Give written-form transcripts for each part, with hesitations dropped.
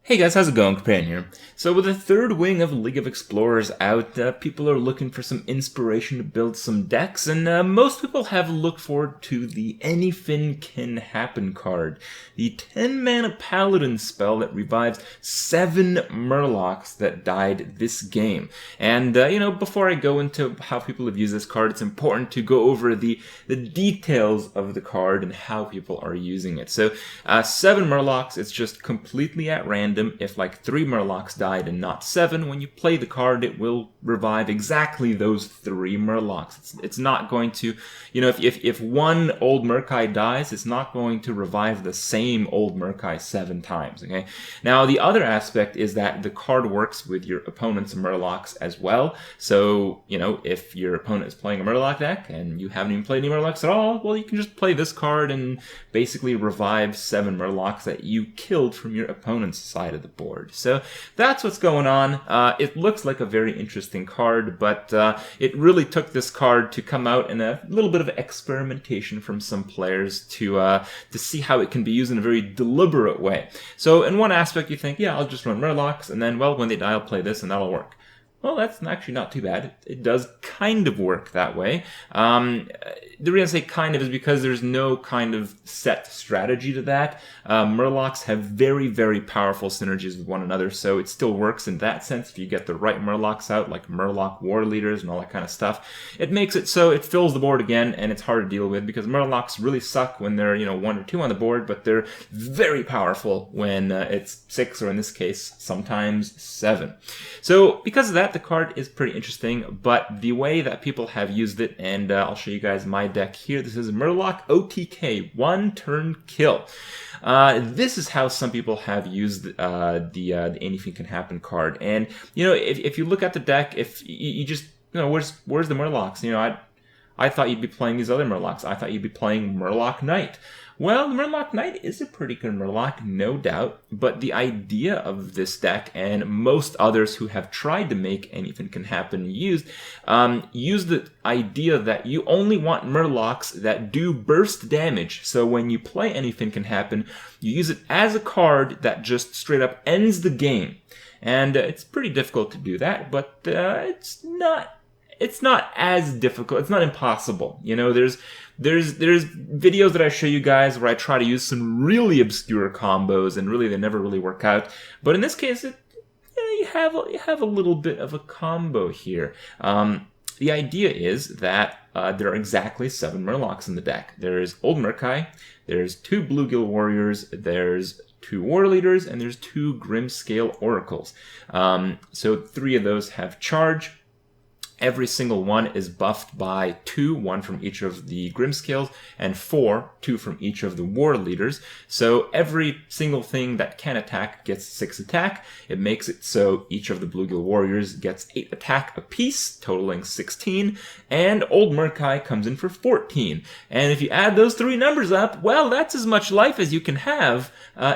Hey guys, how's it going? Kripparrian here. So with the third wing of League of Explorers out, people are looking for some inspiration to build some decks, and most people have looked forward to the Anyfin Can Happen card, the 10-mana paladin spell that revives 7 Murlocs that died this game. And, before I go into how people have used this card, it's important to go over the details of the card and how people are using it. So, 7 Murlocs, it's just completely at random. If like 3 Murlocs died and not 7, when you play the card, it will revive exactly those 3 Murlocs. It's not going to, if one old Murkai dies, it's not going to revive the same old Murkai 7 times, okay? Now, the other aspect is that the card works with your opponent's Murlocs as well. So, if your opponent is playing a Murloc deck and you haven't even played any Murlocs at all, well, you can just play this card and basically revive 7 Murlocs that you killed from your opponent's side of the board. So that's what's going on. It looks like a very interesting card, but it really took this card to come out in a little bit of experimentation from some players to see how it can be used in a very deliberate way. So in one aspect you think, yeah, I'll just run Murlocs, and then, well, when they die I'll play this and that'll work. Well, that's actually not too bad. It does kind of work that way. The reason I say kind of is because there's no kind of set strategy to that. Murlocs have very, very powerful synergies with one another, so it still works in that sense if you get the right Murlocs out, like Murloc War Leaders and all that kind of stuff. It makes it so it fills the board again, and it's hard to deal with because Murlocs really suck when they're, 1 or 2 on the board, but they're very powerful when it's 6, or in this case, sometimes 7. So because of that, the card is pretty interesting, but the way that people have used it, and I'll show you guys my deck here. This is Murloc OTK, 1-turn kill. This is how some people have used the Anything Can Happen card. And, if you look at the deck, if you just, where's the Murlocs? I thought you'd be playing these other Murlocs. I thought you'd be playing Murloc Knight. Well, the Murloc Knight is a pretty good Murloc, no doubt, but the idea of this deck, and most others who have tried to make Anything Can Happen use the idea that you only want Murlocs that do burst damage. So when you play Anything Can Happen, you use it as a card that just straight up ends the game. And it's pretty difficult to do that, but it's not as difficult. It's not impossible. There's videos that I show you guys where I try to use some really obscure combos, and really they never really work out. But in this case, you have a little bit of a combo here. The idea is that there are exactly 7 Murlocs in the deck. There's Old Murkai, there's 2 Bluegill Warriors, there's 2 War Leaders, and there's 2 Grimscale Oracles. So 3 of those have charge. Every single one is buffed by 2, 1 from each of the Grimscales, and 4, 2 from each of the War Leaders. So every single thing that can attack gets 6 attack. It makes it so each of the Bluegill Warriors gets 8 attack apiece, totaling 16, and Old Murkai comes in for 14. And if you add those 3 numbers up, well, that's as much life as you can have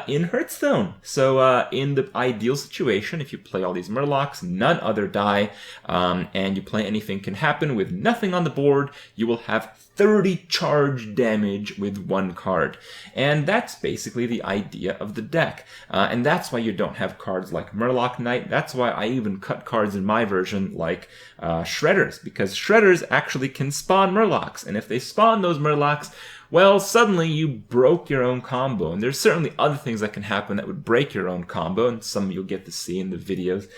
in Hearthstone. So in the ideal situation, if you play all these Murlocs, none other die, and you play Anything Can Happen with nothing on the board, you will have 30 charge damage with 1 card. And that's basically the idea of the deck. And that's why you don't have cards like Murloc Knight. That's why I even cut cards in my version like Shredders, because Shredders actually can spawn Murlocs. And if they spawn those Murlocs, well, suddenly you broke your own combo. And there's certainly other things that can happen that would break your own combo, and some you'll get to see in the videos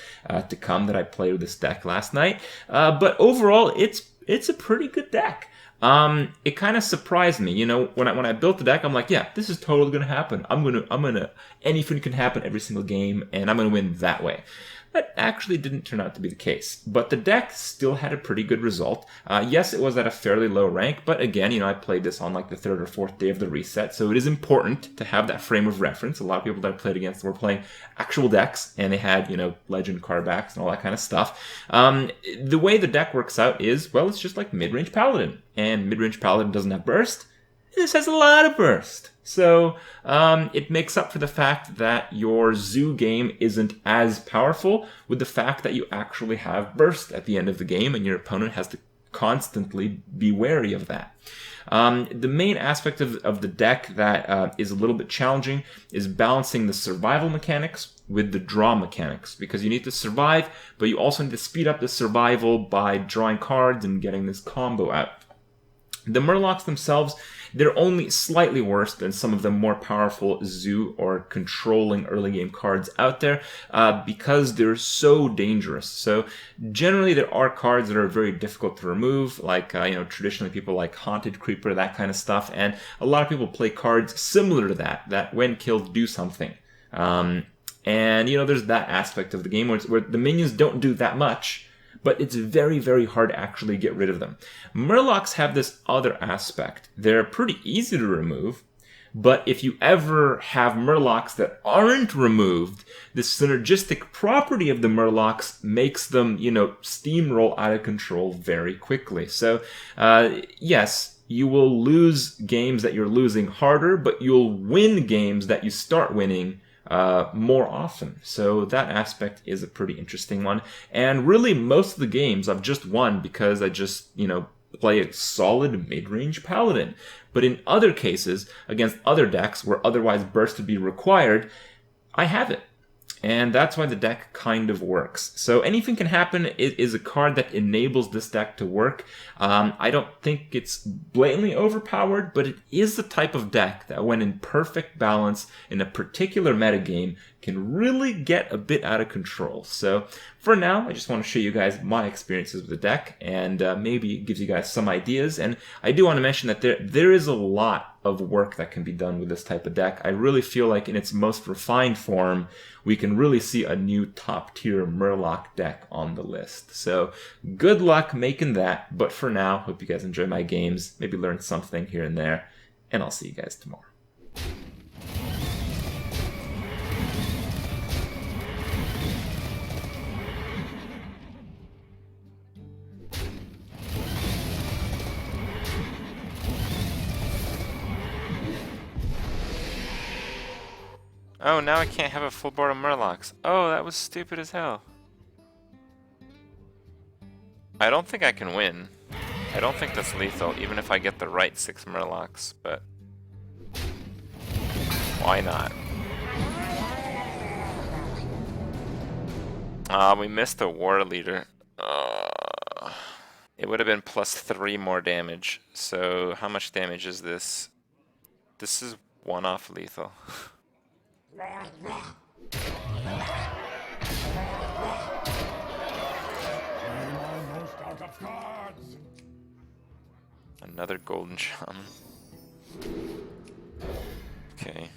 to come that I played with this deck last night. But overall, it's a pretty good deck. It kind of surprised me, when I built the deck, I'm like, yeah, this is totally gonna happen. I'm gonna Anything Can Happen every single game, and I'm gonna win that way. That actually didn't turn out to be the case, but the deck still had a pretty good result. Yes, it was at a fairly low rank, but again, I played this on like the 3rd or 4th day of the reset, so it is important to have that frame of reference. A lot of people that I played against were playing actual decks, and they had, legend card backs and all that kind of stuff. The way the deck works out is, well, it's just like mid-range Paladin, and mid-range Paladin doesn't have burst. This has a lot of burst. So it makes up for the fact that your zoo game isn't as powerful with the fact that you actually have burst at the end of the game, and your opponent has to constantly be wary of that. The main aspect of the deck that is a little bit challenging is balancing the survival mechanics with the draw mechanics, because you need to survive, but you also need to speed up the survival by drawing cards and getting this combo out. The Murlocs themselves, they're only slightly worse than some of the more powerful zoo or controlling early game cards out there because they're so dangerous. So generally there are cards that are very difficult to remove, like traditionally people like Haunted Creeper, that kind of stuff, and a lot of people play cards similar to that when killed do something. And there's that aspect of the game where the minions don't do that much, but it's very, very hard to actually get rid of them. Murlocs have this other aspect. They're pretty easy to remove, but if you ever have Murlocs that aren't removed, the synergistic property of the Murlocs makes them, steamroll out of control very quickly. So, yes, you will lose games that you're losing harder, but you'll win games that you start winning more often. So that aspect is a pretty interesting one. And really, most of the games I've just won because I just, play a solid mid-range paladin. But in other cases, against other decks where otherwise burst would be required, I have it. And that's why the deck kind of works. So Anything Can Happen is a card that enables this deck to work. I don't think it's blatantly overpowered, but it is the type of deck that when in perfect balance in a particular metagame can really get a bit out of control. So for now, I just want to show you guys my experiences with the deck, and maybe it gives you guys some ideas. And I do want to mention that there is a lot of work that can be done with this type of deck. I really feel like in its most refined form, we can really see a new top-tier Murloc deck on the list. So good luck making that, but for now, hope you guys enjoy my games, maybe learn something here and there, and I'll see you guys tomorrow. Oh, now I can't have a full board of Murlocs. Oh, that was stupid as hell. I don't think I can win. I don't think that's lethal, even if I get the right 6 Murlocs, but why not? We missed the war leader. It would have been +3 more damage. So how much damage is this? This is 1 off lethal. Another golden shaman. Okay.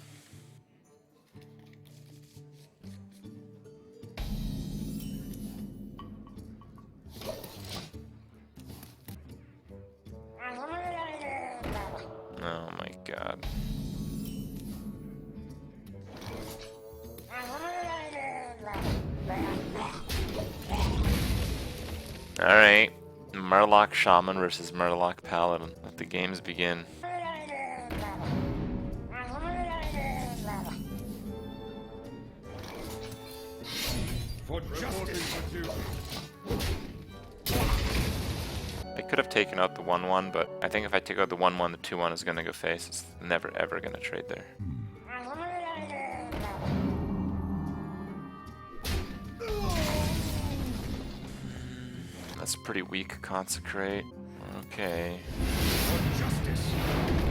Oh my god. Alright, Murloc Shaman versus Murloc Paladin. Let the games begin. For justice. I could have taken out the 1-1, but I think if I take out the 1-1, the 2-1 is going to go face. It's never ever going to trade there. That's pretty weak, Consecrate. Okay. For justice.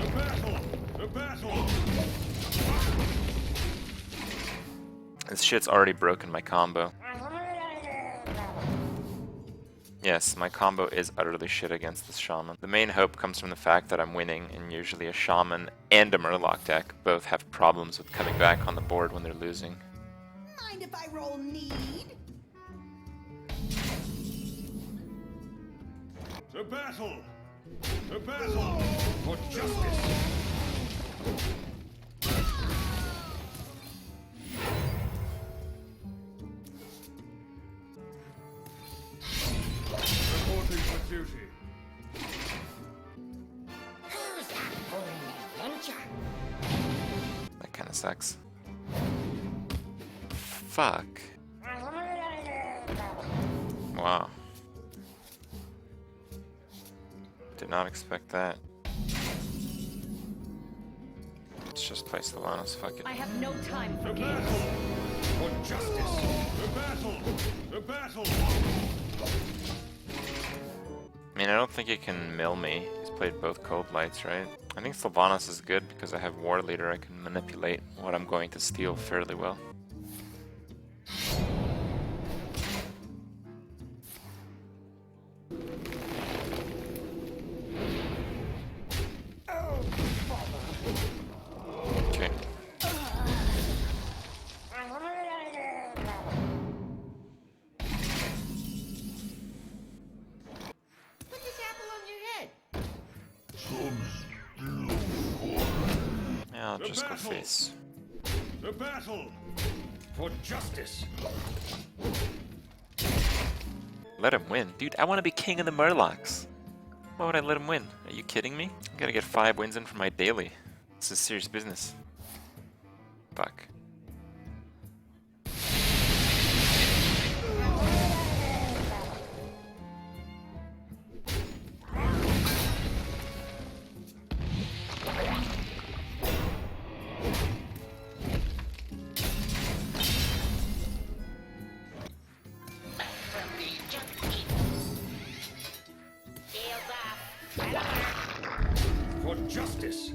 The battle! The battle! This shit's already broken my combo. Yes, my combo is utterly shit against this shaman. The main hope comes from the fact that I'm winning, and usually a shaman and a Murloc deck both have problems with coming back on the board when they're losing. Mind if I roll need? To battle! To battle! For justice! Reporting for duty. Who's that for an adventure? That kinda sucks. Fuck. Wow. Did not expect that. Let's just play Sylvanas, fuck it. I have no time for To games. battle! For justice! To battle! To battle! I mean, I don't think he can mill me. He's played both Cold Lights, right? I think Sylvanas is good because I have War Leader. I can manipulate what I'm going to steal fairly well. Okay. Put this apple on your head. Yeah, I'll The just go battle! face. To battle! For justice! Let him win. Dude, I want to be king of the Murlocs. Why would I let him win? Are you kidding me? I gotta get 5 wins in for my daily. This is serious business. Fuck. For justice!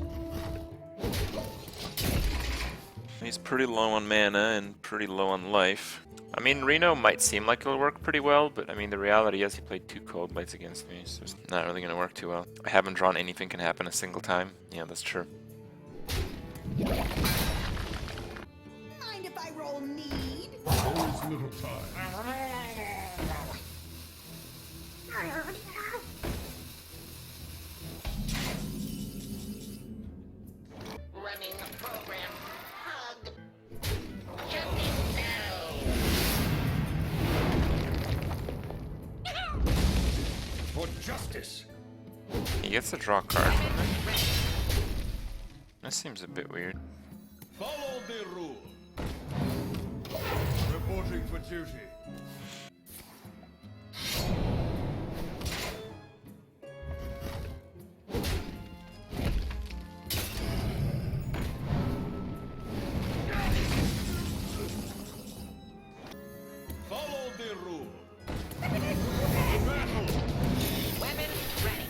He's pretty low on mana and pretty low on life. I mean, Reno might seem like it'll work pretty well, but I mean, the reality is he played 2 Cold Lights against me, so it's not really gonna work too well. I haven't drawn anything can happen a single time. Yeah, that's true. Mind if I roll need? Always little time. Running the program. Hug. Jumping down. For justice! He gets to draw a card from it. That seems a bit weird. Follow the rule. Reporting for duty. Follow the rule. To battle! Weapon ready.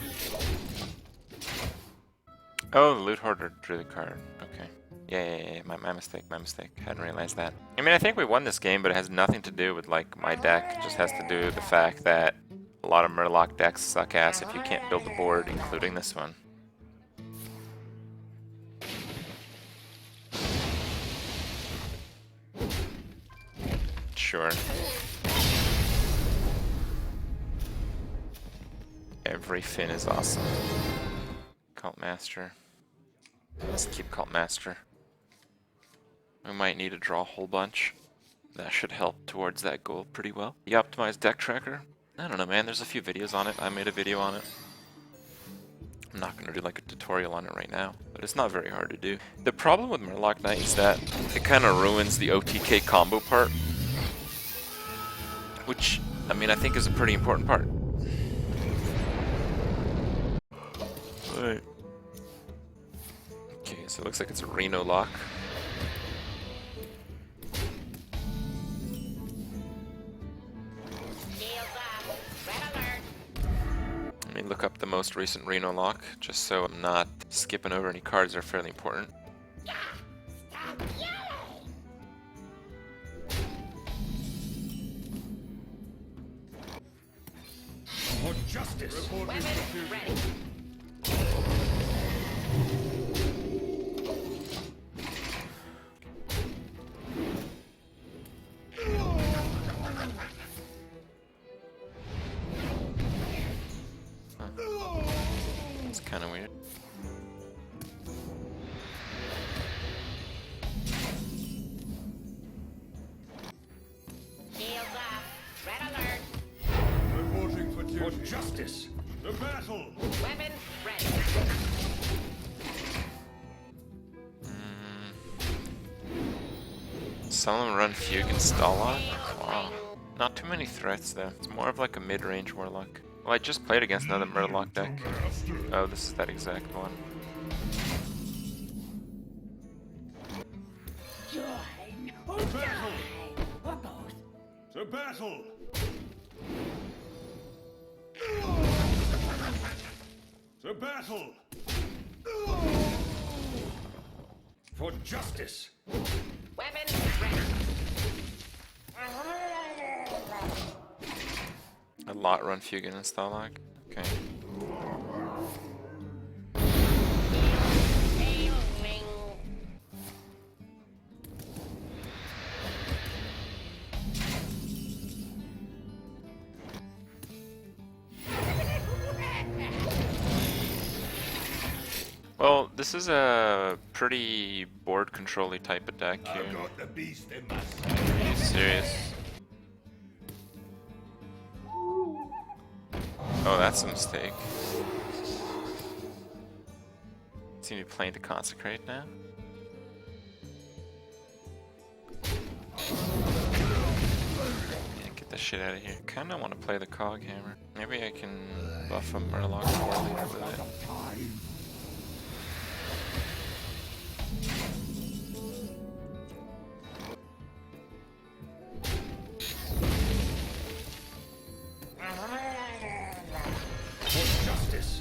Oh, the Loot Hoarder drew the card. Okay. Yeah. My mistake. Hadn't realized that. I mean, I think we won this game, but it has nothing to do with, like, my deck. It just has to do with the fact that a lot of Murloc decks suck ass if you can't build the board, including this one. Sure. Every Fin is awesome. Cult Master. Let's keep Cult Master. We might need to draw a whole bunch. That should help towards that goal pretty well. The optimized deck tracker. I don't know, man. There's a few videos on it. I made a video on it. I'm not going to do like a tutorial on it right now, but it's not very hard to do. The problem with Murloc Knight is that it kind of ruins the OTK combo part. Which, I mean, I think is a pretty important part. Right. Okay, so it looks like it's a Reno lock. Let me look up the most recent Reno lock, just so I'm not skipping over any cards that are fairly important. Stop yelling. For justice! Reporting for duty. Ready. It's kind of weird. Shields up. Red alert. Reporting for duty. For justice! To battle! Weapon ready. Some of them run Fugue and Stall on. Wow. Not too many threats though. It's more of like a mid-range Warlock. Well, I just played against another Murloc deck. Oh, this is that exact one. To battle! To battle! For justice! Weapons ready. A lot run Fugan and Stalag. Okay. Sailing. Well, this is a pretty board control-y type of deck here. I've got the beast in my Are you serious? Oh, that's a mistake. Seem to be playing to consecrate now. Yeah, get the shit out of here. Kinda want to play the Cog Hammer. Maybe I can buff a Murloc 4 leader with it. For justice!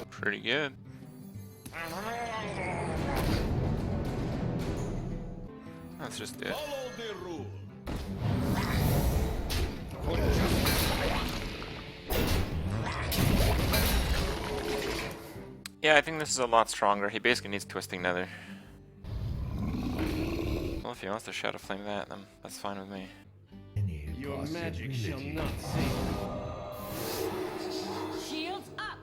Pretty good. That's just it. Follow the rule! Yeah, I think this is a lot stronger. He basically needs Twisting Nether. Well, if he wants to Shadow Flame that, then that's fine with me. Your magic shall not save. Shields up.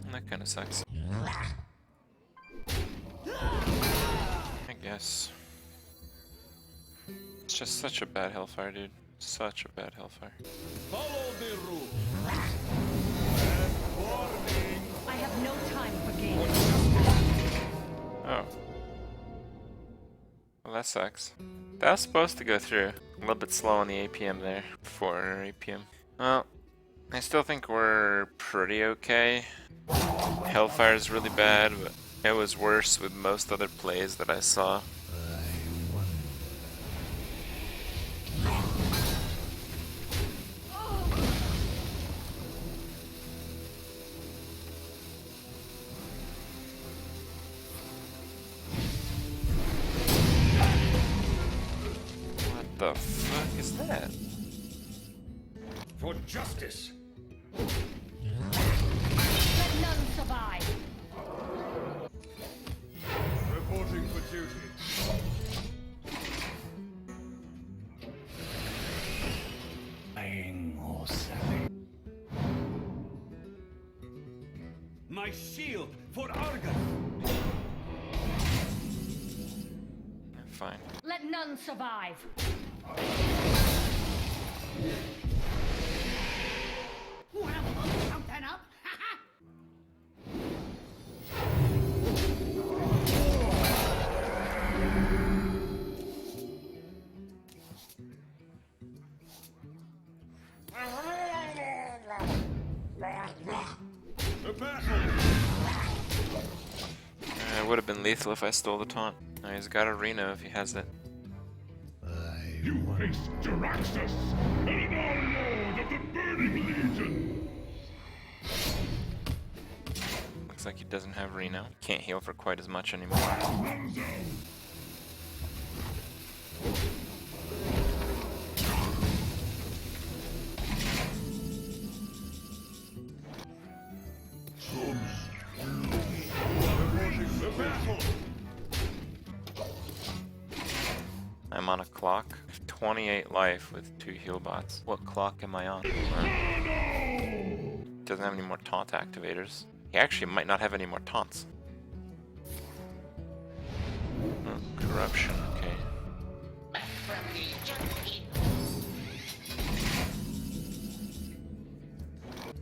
And that kind of sucks. I guess. It's just such a bad Hellfire, dude. Such a bad Hellfire. Follow the rule! I have no time for games. Oh. Well, that sucks. That was supposed to go through. A little bit slow on the APM there. 4 APM. Well, I still think we're pretty okay. Hellfire's really bad, but it was worse with most other plays that I saw. What the fuck is that? For justice! Let none survive. Reporting for duty. My shield for Argus! Fine. Let none survive. Wanna blow something up? To battle! It would have been lethal if I stole the taunt. Oh, he's got a Reno if he has it. You face Jaraxxus, and now Lord of the Burning Legion! Looks like he doesn't have Reno. Can't heal for quite as much anymore. The battle! I'm on a clock. 28 life with 2 heal bots. What clock am I on? Doesn't have any more taunt activators. He actually might not have any more taunts. Oh, corruption, okay.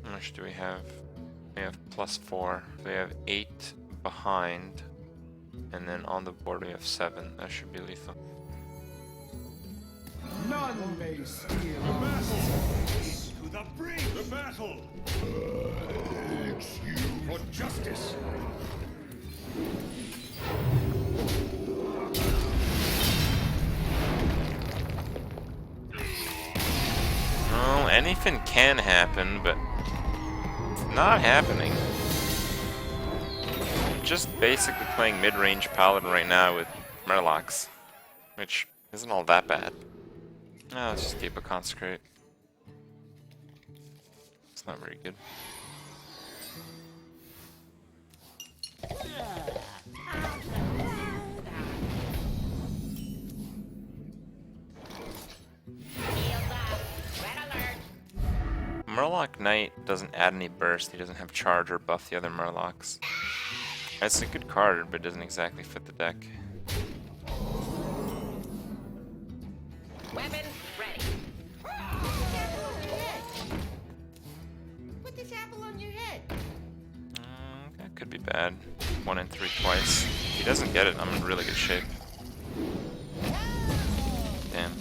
How much do we have? We have +4. So we have 8 behind. And then on the board we have 7. That should be lethal. None may steal To the brink! The battle! It's you for justice! Well, anything can happen, but it's not happening. Just basically playing mid-range paladin right now with Murlocs, which isn't all that bad. No, let's just keep a consecrate. It's not very good. Murloc Knight doesn't add any burst. He doesn't have charge or buff the other Murlocs. It's a good card, but it doesn't exactly fit the deck. Weapon ready. Put this apple on your head. That could be bad. 1 in 3 twice. If he doesn't get it, I'm in really good shape. Damn.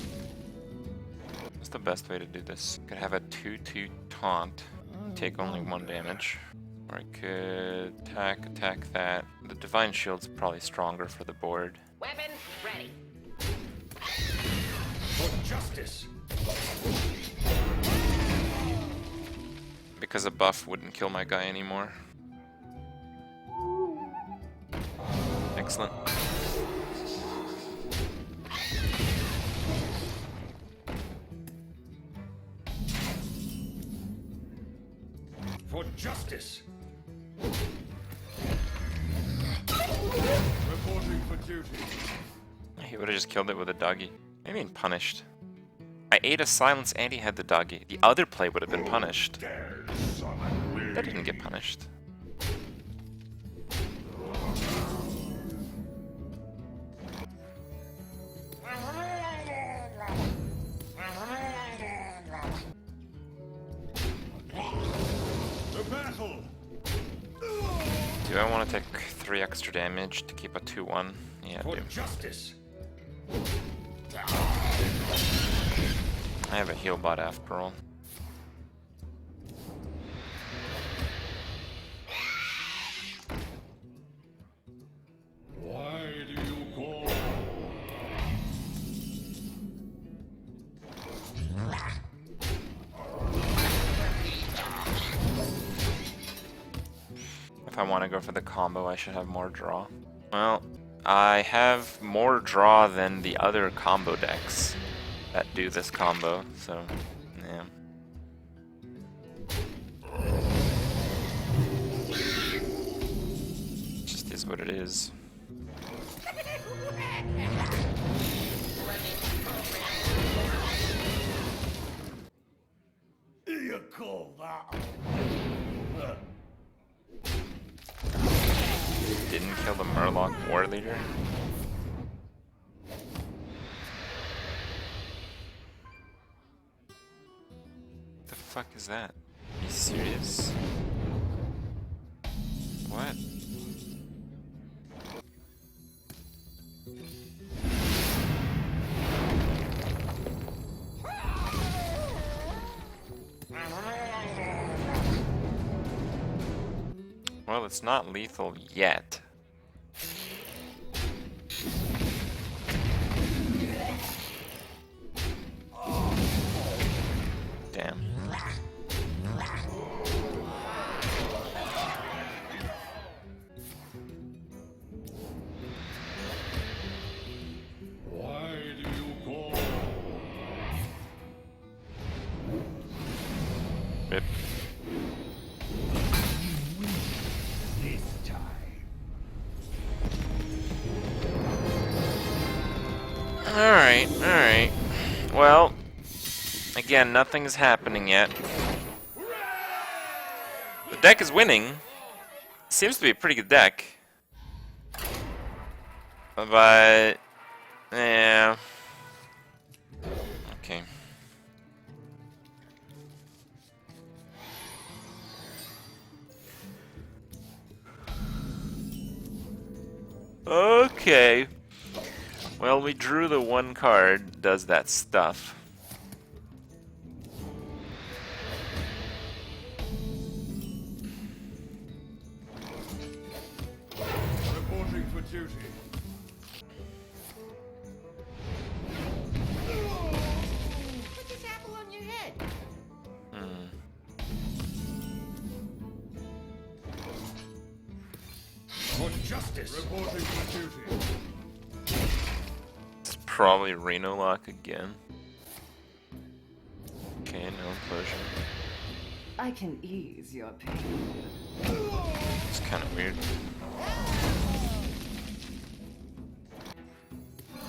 What's the best way to do this? Could have a 2/2 taunt, take only 1 damage. Or I could attack that. The Divine Shield's probably stronger for the board. Weapon ready. For justice! Because a buff wouldn't kill my guy anymore. Excellent. For justice! Reporting for duty. He would have just killed it with a doggy. Maybe been punished. I ate a silence and he had the doggy. The other play would have been punished. That didn't get punished. The battle! Do I want to take 3 extra damage to keep a 2/1? Yeah, I For do. justice! I have a heal bot after all. Why do you call? If I want to go for the combo, I should have more draw. Well, I have more draw than the other combo decks that do this combo, so yeah. It just is what it is. You call that? Didn't kill the Murloc War Leader. The fuck is that? Are you serious? What? Well, it's not lethal yet. Damn. Why do you call? Rip. This time. Alright. Well, again, nothing's happening yet. The deck is winning. Seems to be a pretty good deck. But, yeah. Okay. Okay. Well, we drew the one card, does that stuff. Reporting for duty. Put this apple on your head. For justice. Reporting for duty. It's probably Reno Lock again. Okay, no implosion. I can ease your pain. It's kind of weird.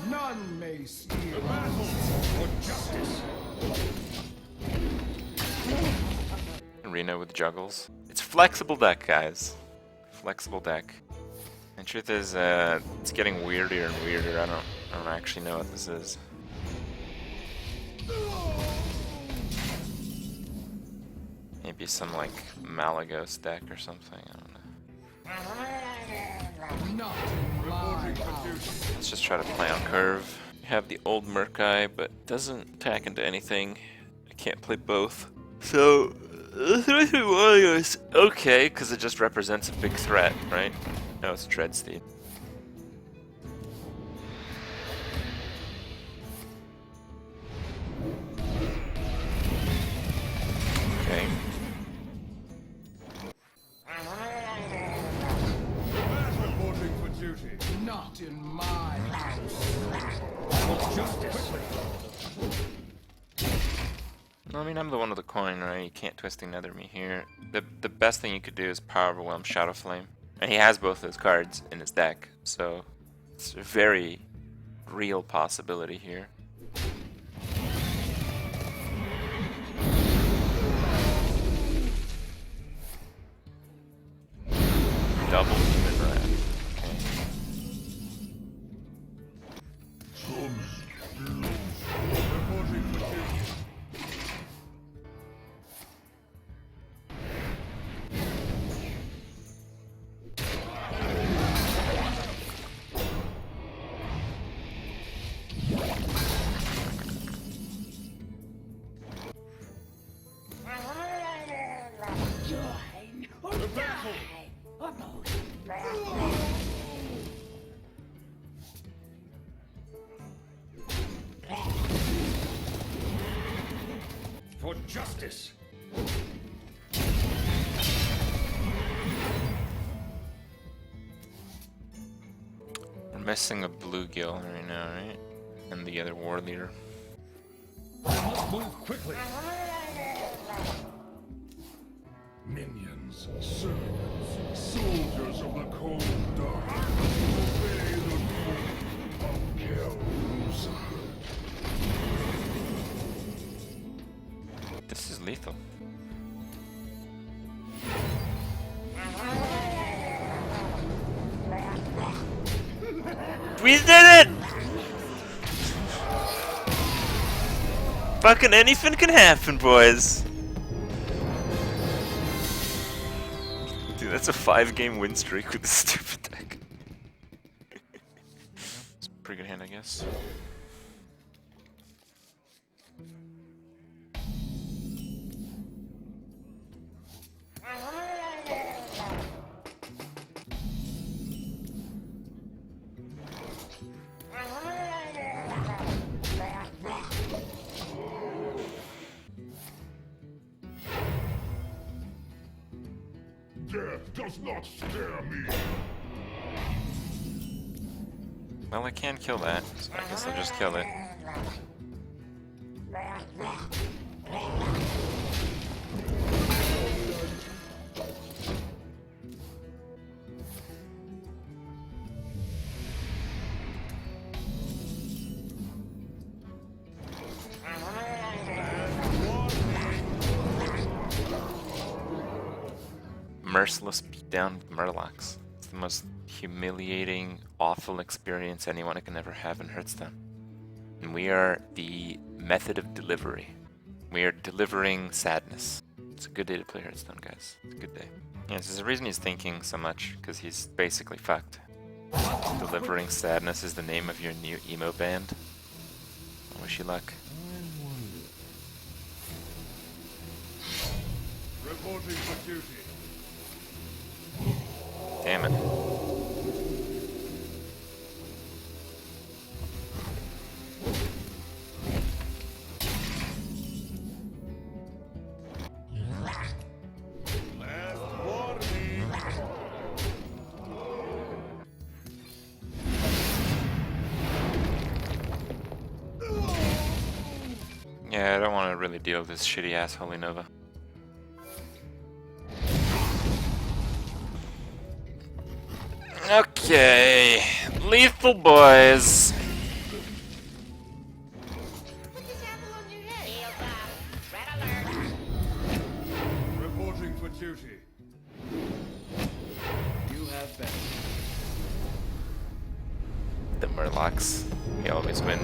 None may steal battle for justice. Reno with juggles. It's flexible deck, guys. Flexible deck. And truth is, it's getting weirder and weirder. I don't actually know what this is. Maybe some like Malagos deck or something. I don't know. Not my house. Let's just try to play on curve. We have the old Murkai, but doesn't attack into anything. I can't play both. So, is okay, because it just represents a big threat, right? No, it's Dreadsteed. Okay. Reporting for duty. Not in my house. For justice. I mean, I'm the one with the coin, right? You can't Twisting Nether me here. The best thing you could do is Power Overwhelm Shadow Flame. And he has both those cards in his deck, so it's a very real possibility here. Double Demon Wrath. Okay. Reporting for duty. Join or die. Or both. For justice. We're missing a Bluegill right now, right? And the other War Leader. Must move quickly. Minions, servants, soldiers of the cold dark. Obey the call of Kel'Thuzad. This is lethal. We did it! Fucking anything can happen, boys. Dude, that's a 5-game win streak with this stupid deck. It's a pretty good hand, I guess. Death does not scare me. Well, I can kill that, so I guess I'll just kill it. Merciless beatdown with Murlocs. It's the most humiliating, awful experience anyone can ever have in Hearthstone. And we are the method of delivery. We are delivering sadness. It's a good day to play Hearthstone, guys. It's a good day. Yeah, there's a reason he's thinking so much, because he's basically fucked. Delivering Sadness is the name of your new emo band. I wish you luck. Reporting for duty. Damn it. Last warning. Yeah, I don't want to really deal with this shitty ass Holy Nova. Okay, lethal boys. Put this apple on your head. Shields up. Red alert. Reporting for duty. You have been. The Murlocs, they always win.